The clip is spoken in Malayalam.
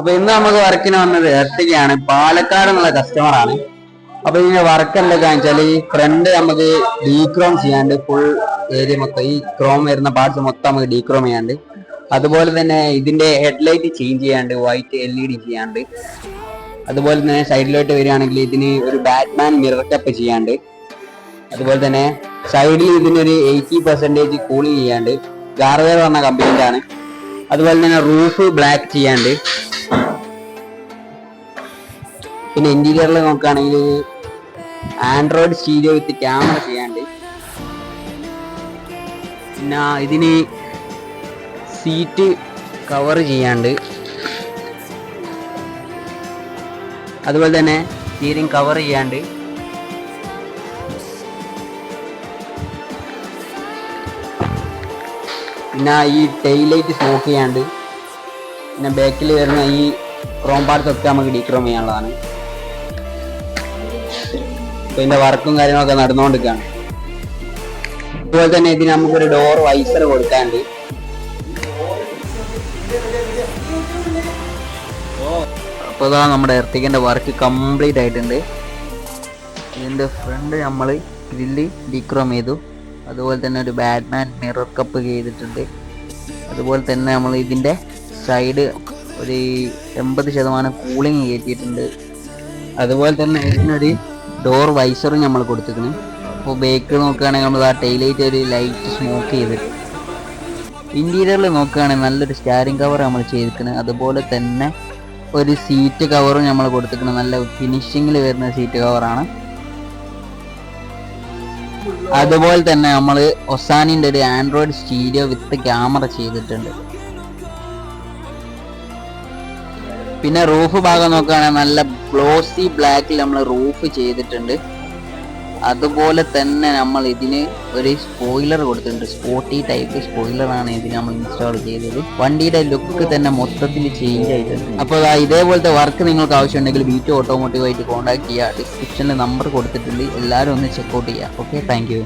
അപ്പൊ ഇന്ന് നമുക്ക് വർക്കിന് വന്നത് എർട്ടികയാണ്. പാലക്കാട് എന്നുള്ള കസ്റ്റമർ ആണ്. അപ്പൊ ഇതിന്റെ വർക്ക് എന്തൊക്കെയാണെന്ന് വെച്ചാൽ ഈ ഫ്രണ്ട് നമുക്ക് ഡീക്രോം ചെയ്യാണ്ട് ഫുൾ ഏരിയ മൊത്തം ഈ ക്രോം വരുന്ന പാർട്സ് മൊത്തം നമുക്ക് ഡീക്രോം ചെയ്യാണ്ട്, അതുപോലെ തന്നെ ഇതിന്റെ ഹെഡ്ലൈറ്റ് ചേഞ്ച് ചെയ്യാണ്ട്, വൈറ്റ് LED ചെയ്യാണ്ട്, അതുപോലെ തന്നെ സൈഡിലോട്ട് വരികയാണെങ്കിൽ ഇതിന് ഒരു ബാറ്റ്മാൻ മിറർ കപ്പ് ചെയ്യാണ്ട്, അതുപോലെ തന്നെ സൈഡിൽ ഇതിനൊരു 80% കൂളിംഗ് ചെയ്യാണ്ട്, ഗാർവേർ പറഞ്ഞ കമ്പനിയുടെ ആണ്. അതുപോലെ തന്നെ റൂഫ് ബ്ലാക്ക് ചെയ്യാണ്ട്, പിന്നെ ഇന്റീരിയറിൽ നോക്കുകയാണെങ്കിൽ ആൻഡ്രോയിഡ് സ്റ്റീരിയോ വിത്ത് ക്യാമറ ചെയ്യാണ്ട്, പിന്നെ ഇതിന് സീറ്റ് കവർ ചെയ്യാണ്ട്, അതുപോലെ തന്നെ സ്റ്റീറിംഗ് കവർ ചെയ്യാണ്ട്, പിന്നെ ഈ ടെയിൽ ലൈറ്റ് സ്മോക്ക് ചെയ്യാണ്ട്, പിന്നെ ബാക്കിൽ വരുന്ന ഈ ക്രോം പാർട്സ് ഒക്കെ നമുക്ക് ഡീക്രോം ചെയ്യാനുള്ളതാണ്. ഇപ്പൊ ഇതിന്റെ വർക്കും കാര്യങ്ങളൊക്കെ നടന്നുകൊണ്ടിരിക്കുകയാണ്. അതുപോലെ തന്നെ ഇതിന് നമുക്കൊരു ഡോർ വൈസർ കൊടുക്കാണ്ട്. അപ്പോൾ ഇതാ നമ്മുടെ എർട്ടികന്റെ വർക്ക് കംപ്ലീറ്റ് ആയിട്ടുണ്ട്. ഇതിന്റെ ഫ്രണ്ട് നമ്മൾ ഗ്രില്ല് ഡീക്രോം ചെയ്തു, അതുപോലെ തന്നെ ഒരു ബാറ്റ്മാൻ മിറർ കപ്പ് ചെയ്തിട്ടുണ്ട്. അതുപോലെ തന്നെ നമ്മൾ ഇതിന്റെ സൈഡ് ഒരു 80% കൂളിംഗ് കയറ്റിയിട്ടുണ്ട്. അതുപോലെ തന്നെ ഇതിനൊരു ഡോർ വൈസറും നമ്മൾ കൊടുത്തിരിക്കുന്നു. അപ്പോൾ ബേക്ക് നോക്കുകയാണെങ്കിൽ നമ്മൾ ആ ടൈലൈറ്റ് ഒരു ലൈറ്റ് സ്മോക്ക് ചെയ്തിട്ട്, ഇന്റീരിയറിൽ നോക്കുകയാണെങ്കിൽ നല്ലൊരു സ്റ്റാരിങ് കവർ നമ്മൾ ചെയ്തിരിക്കുന്നത്. അതുപോലെ തന്നെ ഒരു സീറ്റ് കവറും നമ്മൾ കൊടുത്തിരിക്കുന്നത്. നല്ല ഫിനിഷിങ്ങിൽ വരുന്ന സീറ്റ് കവറാണ്. അതുപോലെ തന്നെ നമ്മൾ ഒസാനിന്റെ ഒരു ആൻഡ്രോയിഡ് സ്റ്റീരിയോ വിത്ത് ക്യാമറ ചെയ്തിട്ടുണ്ട്. പിന്നെ റൂഫ് ഭാഗം നോക്കുകയാണെങ്കിൽ നല്ല ഗ്ലോസി ബ്ലാക്കിൽ നമ്മൾ റൂഫ് ചെയ്തിട്ടുണ്ട്. അതുപോലെ തന്നെ നമ്മൾ ഇതിന് ഒരു സ്പോയിലർ കൊടുത്തിട്ടുണ്ട്. സ്പോർട്ടി ടൈപ്പ് സ്പോയിലറാണ് ഇതിന് നമ്മൾ ഇൻസ്റ്റാൾ ചെയ്തത്. വണ്ടിയുടെ ലുക്ക് തന്നെ മൊത്തത്തിൽ ചേഞ്ച് ആയിട്ടുണ്ട്. അപ്പോൾ ഇതേപോലത്തെ വർക്ക് നിങ്ങൾക്ക് ആവശ്യമുണ്ടെങ്കിൽ B2 ഓട്ടോമോട്ടീവായിട്ട് കോൺടാക്ട് ചെയ്യുക. ഡിസ്ക്രിപ്ഷനിൽ നമ്പർ കൊടുത്തിട്ടുണ്ട്. എല്ലാവരും ഒന്ന് ചെക്കൗട്ട് ചെയ്യുക. Okay, thank you.